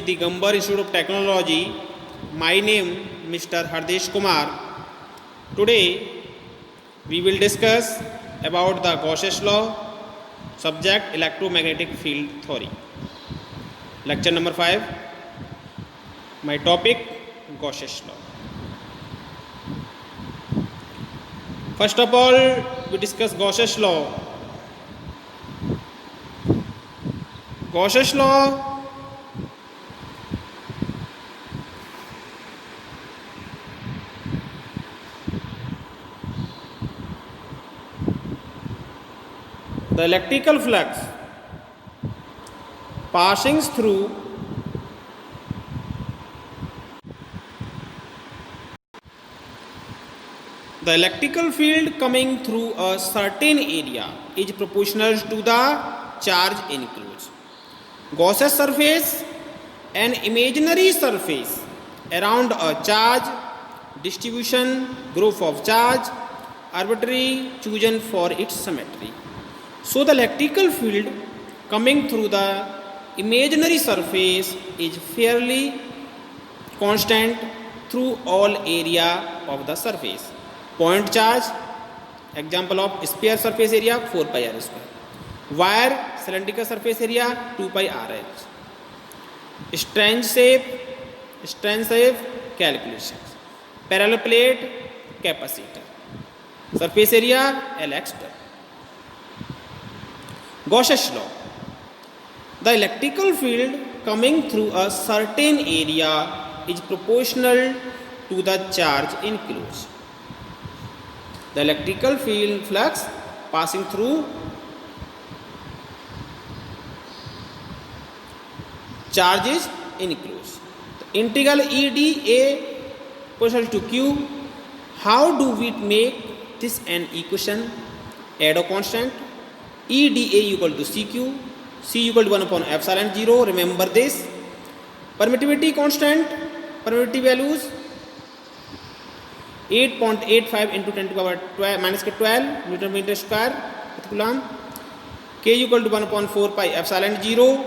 Digambar Institute of Technology. My name Mr. Hardesh Kumar. Today we will discuss about the Gauss's law, subject electromagnetic field theory. Lecture number 5. My topic Gauss's law. First of all, we discuss Gauss's law. Gauss's law the electrical flux passing through the electrical field coming through a certain area is proportional to the charge enclosed. Gauss's surface, an imaginary surface around a charge distribution group of charge arbitrarily chosen for its symmetry. So the electrical field coming through the imaginary surface is fairly constant through all area of the surface. Point charge, example of sphere surface area 4 pi r square. Wire cylindrical surface area 2 pi r h. Strange shape calculations. Parallel plate capacitor. Surface area Lx. Gauss's law. The electrical field coming through a certain area is proportional to the charge enclosed. The electrical field flux passing through charge is enclosed. The integral EdA proportional to Q. How do we make this an equation? Add a constant. EdA equal to CQ. C equal to 1 upon epsilon 0. Remember this. Permittivity constant. Permittivity values 8.85 into 10 to the power 12 minus 12 Newton per meter square per coulomb. K equal to 1 upon 4 pi epsilon 0.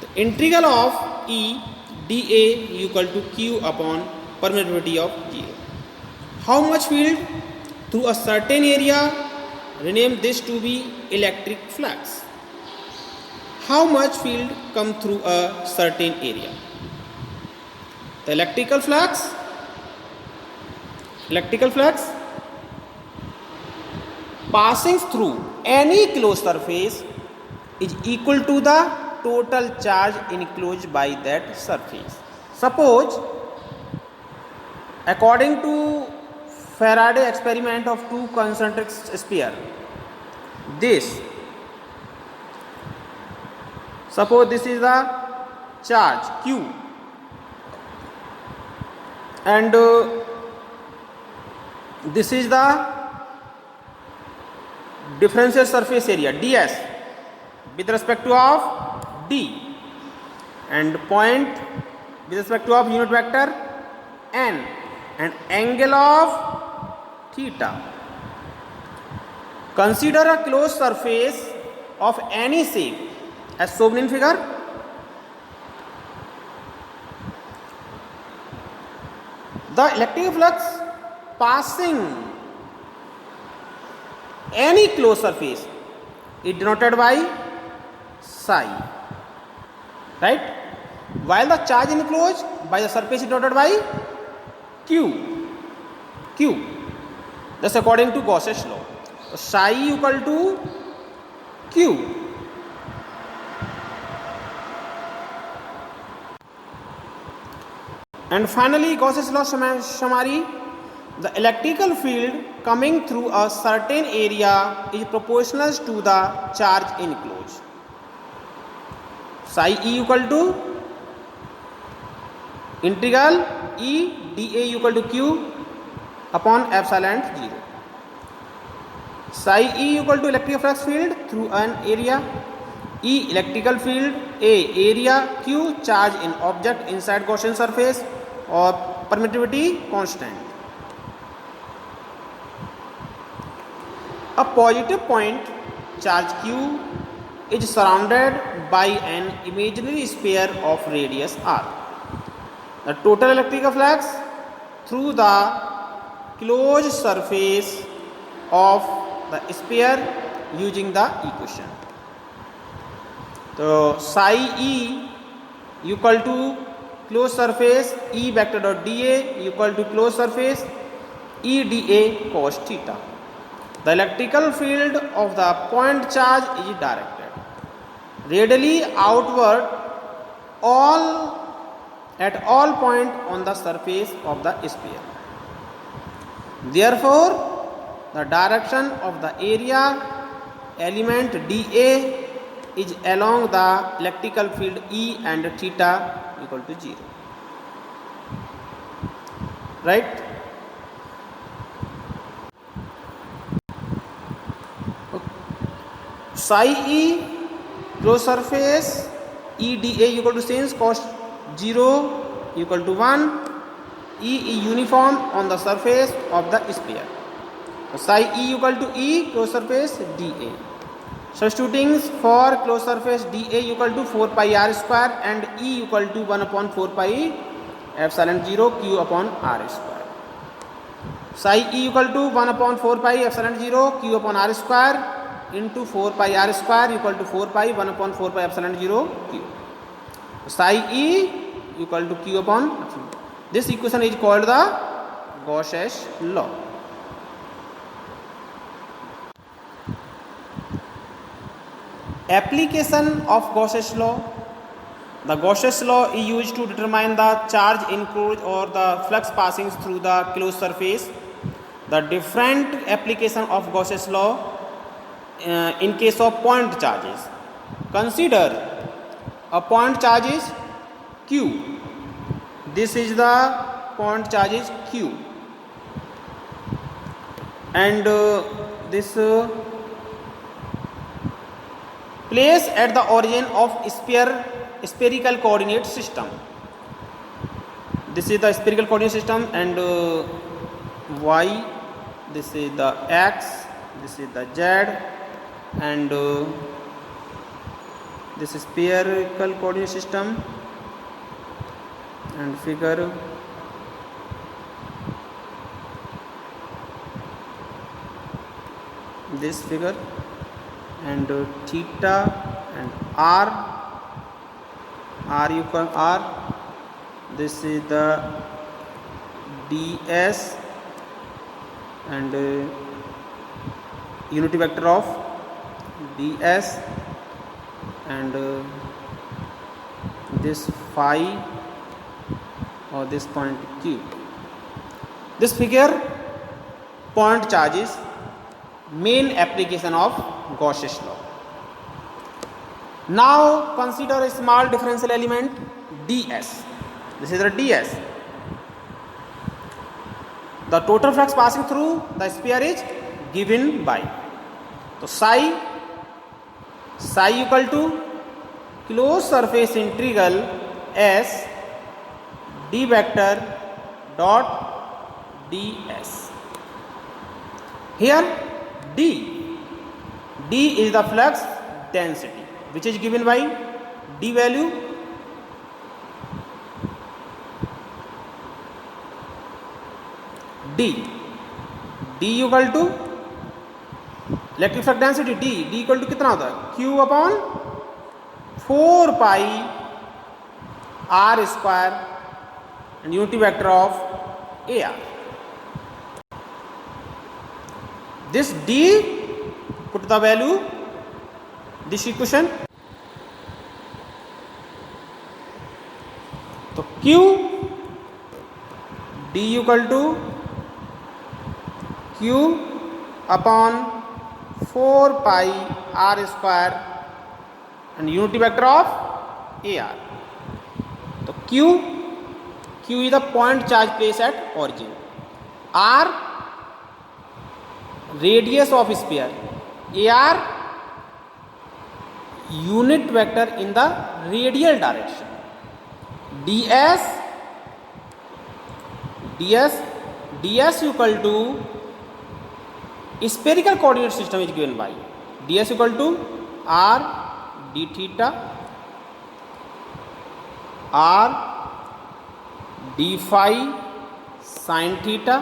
The integral of E dA equal to Q upon permittivity of 0. How much field through a certain area? Rename this to be electric flux. How much field come through a certain area? The electrical flux passing through any closed surface is equal to the total charge enclosed by that surface. Suppose, according to Faraday experiment of two concentric sphere, suppose this is the charge Q and this is the differential surface area ds with respect to of D and point with respect to of unit vector n and angle of theta. Consider a closed surface of any shape as shown in figure. The electric flux passing any closed surface is denoted by psi, right? While the charge enclosed by the surface is denoted by Q. Thus according to Gauss's law, so psi equal to Q. And finally Gauss's law summary, the electrical field coming through a certain area is proportional to the charge enclosed. Psi E equal to integral E dA equal to Q upon epsilon 0. Psi E equal to electric flux field through an area. E electrical field, A area, Q charge in object inside Gaussian surface or permittivity constant. A positive point charge Q is surrounded by an imaginary sphere of radius r. The total electric flux through the closed surface of the sphere using the equation. So psi E equal to closed surface E vector dot dA equal to closed surface E dA cos theta. The electrical field of the point charge is directed radially outward at all point on the surface of the sphere. Therefore, the direction of the area element dA is along the electrical field E and theta equal to 0. Right? Psi E closed surface E dA equal to since cos 0 equal to 1. E is uniform on the surface of the sphere. So psi E equal to E closed surface dA. Substituting for closed surface dA equal to 4 pi r square and E equal to 1 upon 4 pi epsilon 0 q upon r square. Psi E equal to 1 upon 4 pi epsilon 0 q upon r square into 4 pi r square equal to 4 pi 1 upon 4 pi epsilon 0 q. Psi E equal to q upon epsilon. This equation is called the Gauss's law. Application of Gauss's law. The Gauss's law is used to determine the charge enclosed or the flux passing through the closed surface. The different application of Gauss's law in case of point charges. Consider a point charge is Q. This is the point charge is Q, and this place at the origin of spherical coordinate system. This is the spherical coordinate system, and y, this is the x, this is the z, and this is spherical coordinate system, and figure this figure, and theta and r equal r. This is the ds and unity vector of ds, and this phi or this point q. This figure point charges main application of Gauss's law. Now consider a small differential element ds. This is the ds. The total flux passing through the sphere is given by, so psi equal to closed surface integral s d vector dot ds. Here d is the flux density, which is given by d value d equal to electric flux density d equal to कितना होता है q upon 4 pi r square and unity vector of AR. This D, put the value, this equation. So Q D equal to Q upon 4 pi r square and unity vector of AR. So Q is the point charge placed at origin. R radius of sphere. AR unit vector in the radial direction. ds equal to spherical coordinate system is given by ds equal to r d theta R D phi sine theta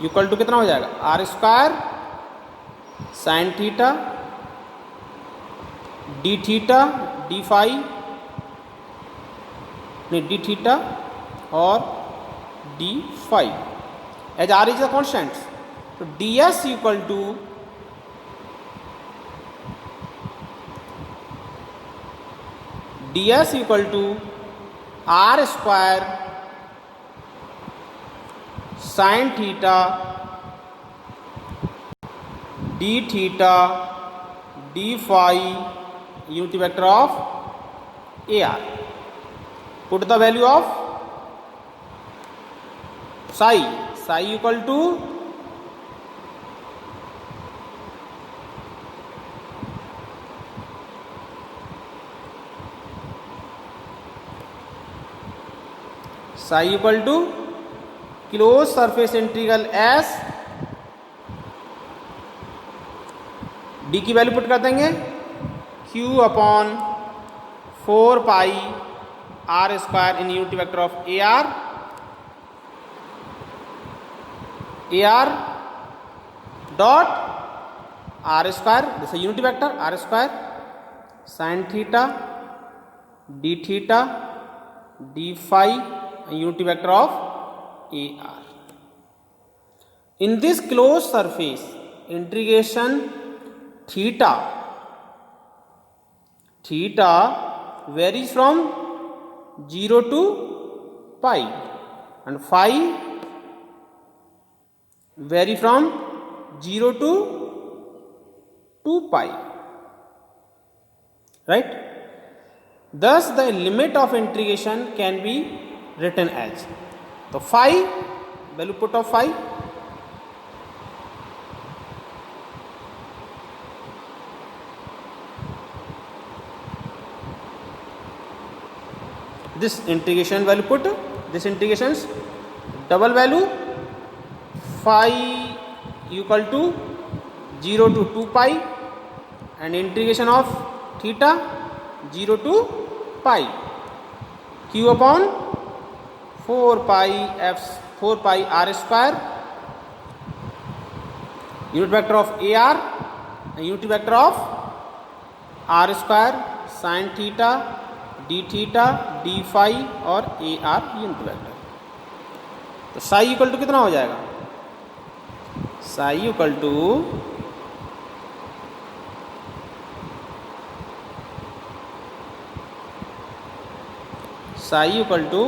equal to कितना हो जाएगा, R square sine theta D theta D phi नहीं D theta और D phi as R is the constant. तो D S equal to ds equal to R square sine theta D theta D phi unit vector of A R. Put the value of psi equal to psi equal to close surface integral S D की value put कर देंगे Q upon 4 pi R square in unit vector of A R dot R square जैसे unit vector R square sine theta D phi unit vector of AR. In this closed surface integration theta varies from 0 to pi and phi vary from 0 to 2 pi, right? Thus the limit of integration can be written as, तो phi value put of phi this integration value put this integrations double value phi equal to 0 to 2 pi and integration of theta 0 to pi q upon 4 pi r square unit vector of AR and unit vector of r square sin theta d phi और AR unit vector. तो psi equal to कितना हो जाएगा, psi equal to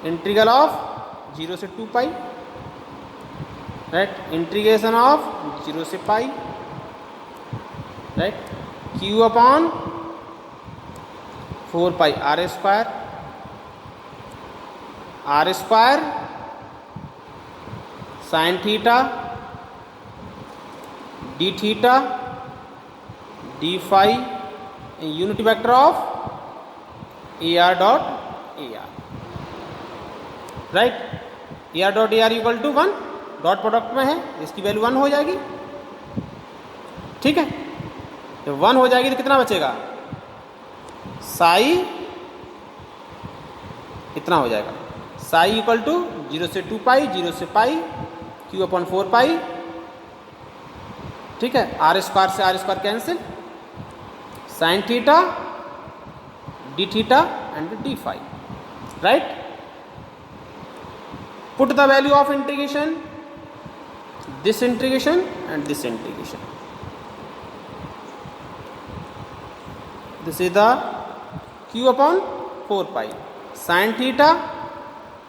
integral of 0 से 2 pi, right, integration of 0 से pi, right, Q upon 4 pi R square sine theta D phi unit vector of A R dot A R, right, A R dot A R equal to 1 dot product में है इसकी value 1 हो जाएगी, ठीक है। जब 1 हो जाएगी तो कितना बचेगा, साई इतना हो जाएगा, साई इक्वल टू 0 से 2 पाई 0 से पाई क्यू अपॉन 4 पाई, ठीक है, आर स्क्वायर से R square cancel, sine theta and D phi, right. Put the value of integration, this integration and this integration. This is the q upon 4 pi sin theta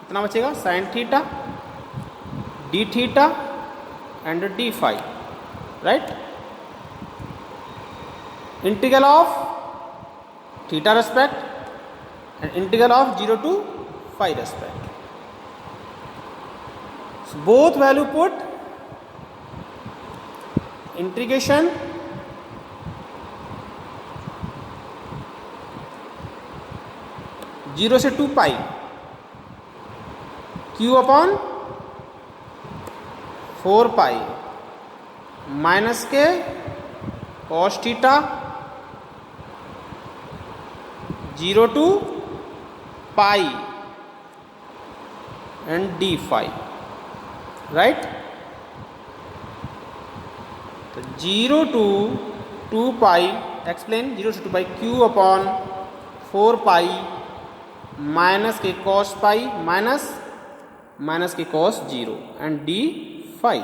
कितना बचेगा, sin theta d theta and d phi, right. Integral of theta respect and integral of 0 to phi respect. So both value put integration zero से 2 पाई q upon 4 pi minus के cos theta 0 to pi and d phi, right? तो 0 to 2 pi, explain 0 to 2 pi q upon 4 pi minus k cos pi minus k cos 0 and d phi,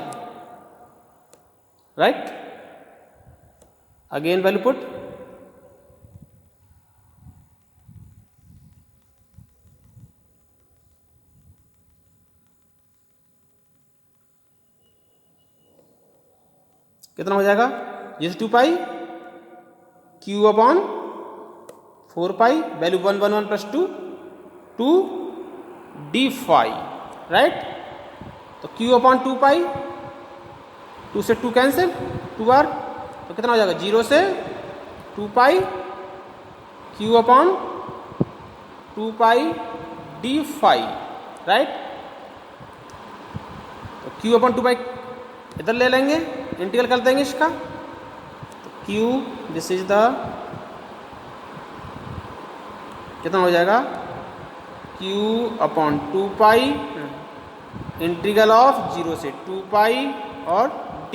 right? Again value put, कितना हो जाएगा? जैसे 2 pi Q upon 4 pi, value 1 1 1 plus 2 2 D phi, right? तो Q upon 2 pi, 2 से 2 cancel, 2 बार, तो कितना हो जाएगा? 0 से 2 पाई क्यू अपॉन 2 पाई डी फाई, राइट? तो क्यू अपॉन 2 पाई इधर ले लेंगे, इंटीग्रल कर देंगे इसका, तो q दिस इज द, कितना हो जाएगा? q upon 2 pi integral of 0 से 2 पाई और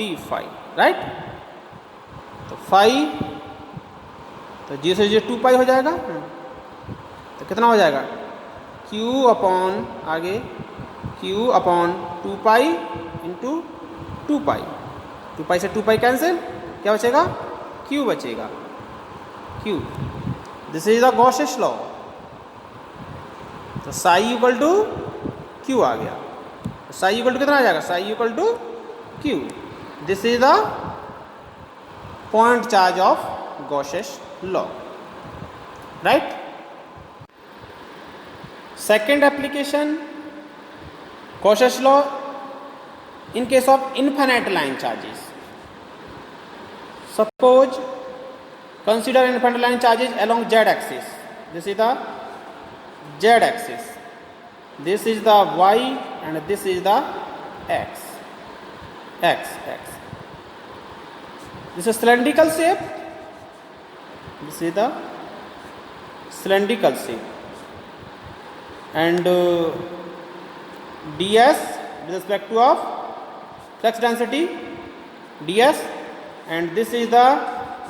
d फाई, राइट? तो फाई, तो 0 से 2 पाई हो जाएगा, तो कितना हो जाएगा? q अपॉन, आगे q upon 2 pi into 2 pi, 2 pi से 2 पाई कैंसिल, क्या बचेगा? q बचेगा, q। This is the Gauss's law, तो साई इक्वल टू q आ गया, तो साई इक्वल टू कितना आ जाएगा? Psi equal to q। This is the point charge of Gauss's law, right? Second application, Gauss's law in case of infinite line charges. Suppose consider infinite line charges along z axis. This is the z axis, this is the y and this is the x. This is cylindrical shape, this is the cylindrical shape, and ds with respect to of flux density ds, and this is the,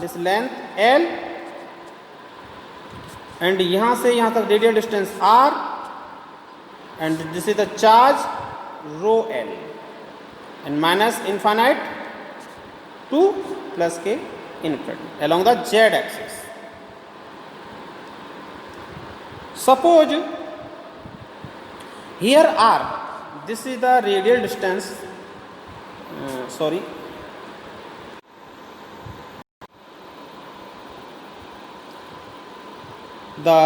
this length l, and यहाँ से यहाँ तक radial distance r, and this is the charge rho l, and minus infinite to plus k infinity along the z axis. Suppose here r, this is the radial distance, sorry, the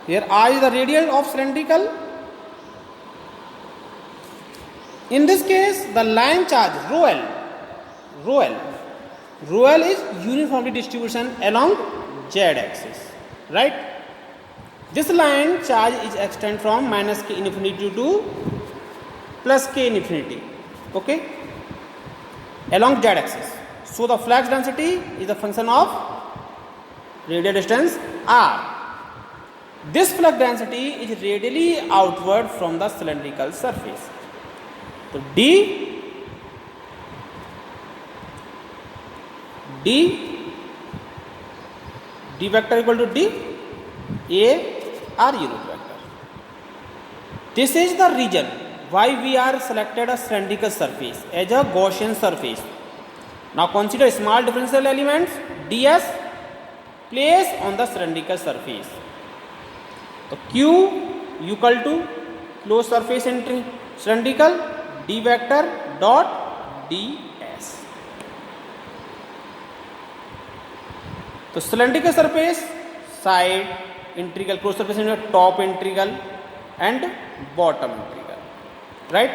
here r is the radial of cylindrical. In this case the line charge rho l is uniformly distribution along z axis, right? This line charge is extend from minus k infinity to plus k infinity, okay, along z axis. So the flux density is a function of radial distance r. This flux density is radially outward from the cylindrical surface. So d vector equal to d a r unit vector. This is the reason why we are selected a cylindrical surface as a Gaussian surface. Now consider small differential elements ds placed on the cylindrical surface. So q equal to closed surface into cylindrical d vector dot ds. तो cylindrical surface side integral, closed surface into top integral and bottom integral, right?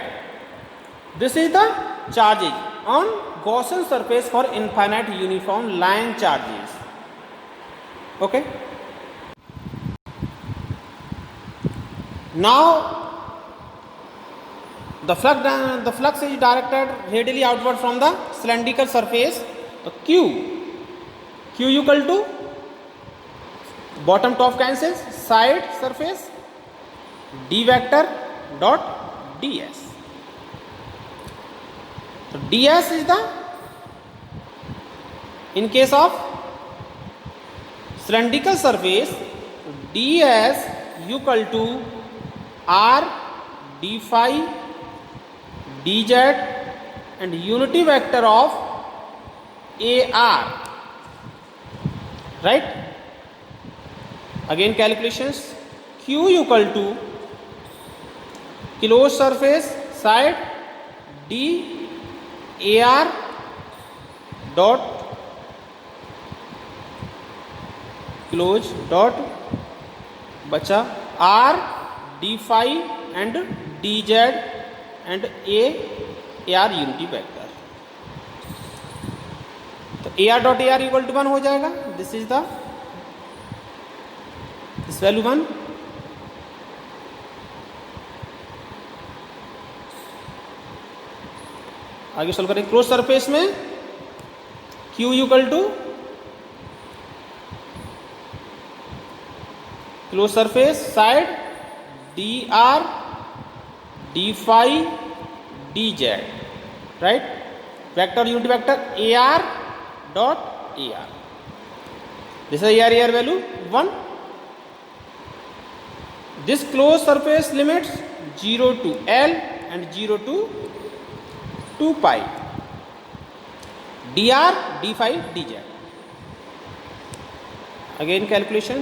This is the charges on Gaussian surface for infinite uniform line charges, okay? Now the flux is directed radially outward from the cylindrical surface. So q equal to bottom top cancels, side surface d vector dot ds. So ds is the, in case of cylindrical surface, ds equal to r d phi dz and unity vector of ar, right? Again calculations, q equal to closed surface side d ar dot close dot बचा r d phi and dz and ar unity vector. तो ar dot ar equal to 1 हो जाएगा. This is the, this value 1. आगे solve करें. Close surface में q equal to close surface side D R D phi D Z, right. Vector unit vector A R dot A R. This is A R value 1. This close surface limits 0 to L and 0 to 2 pi dr d phi dz. Again calculation,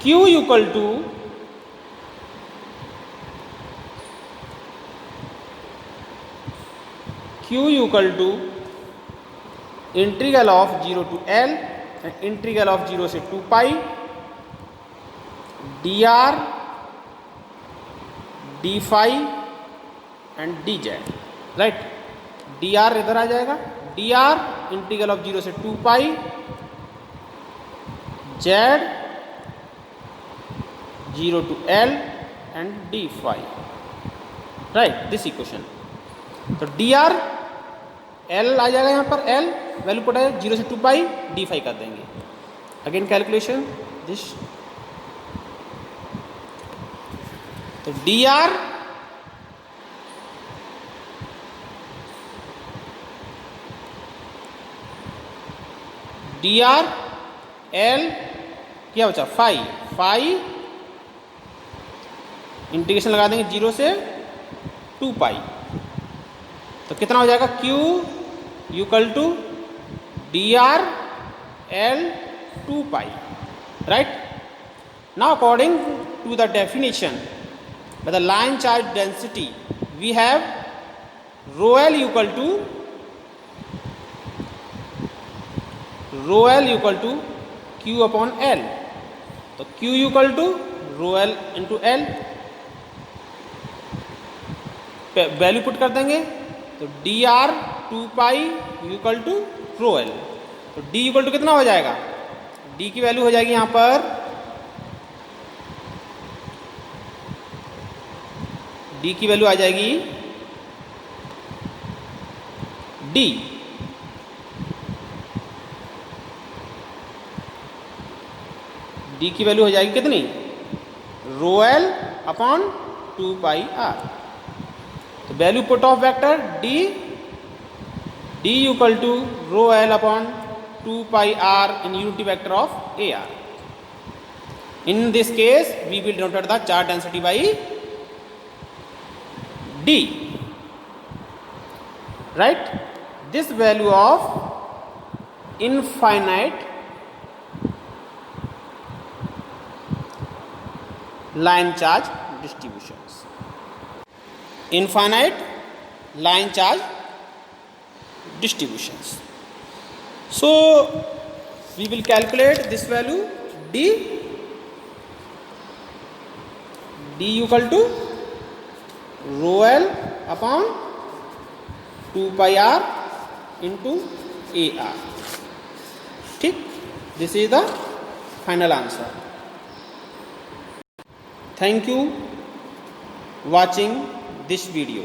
q equal to integral of 0 to L and integral of 0 से 2 pi dr d phi and dz, right. dr इधर आ जाएगा. dr integral of 0 से 2 pi z 0 to L and d phi, right. This equation. तो dr L आ जाएगा यहाँ पर. L value put है 0 से 2 pi d phi कर देंगे. Again calculation this. तो dr L क्या बचा, फाई इंटीग्रेशन लगा देंगे 0 से 2 पाई. तो कितना हो जाएगा, q equal to dr L 2 pi, राइट. Now according to the definition by the line charge density we have rho L equal to q upon L. तो q equal to rho L into L. Value put कर देंगे. तो dr 2 pi equal to rho L. तो d equal to कितना हो जाएगा, d की value हो जाएगी यहाँ पर, d की वैल्यू आ जाएगी d की वैल्यू हो जाएगी कितनी, rho L upon 2 pi R. तो value put of vector d equal to rho L upon 2 pi R in unity vector of A R. In this case we will denote the charge density by d, right. This value of infinite line charge distributions. Infinite line charge distributions. So we will calculate this value d equal to rho L upon 2 pi r into a r. ठीक. This is the final answer. Thank you watching this video.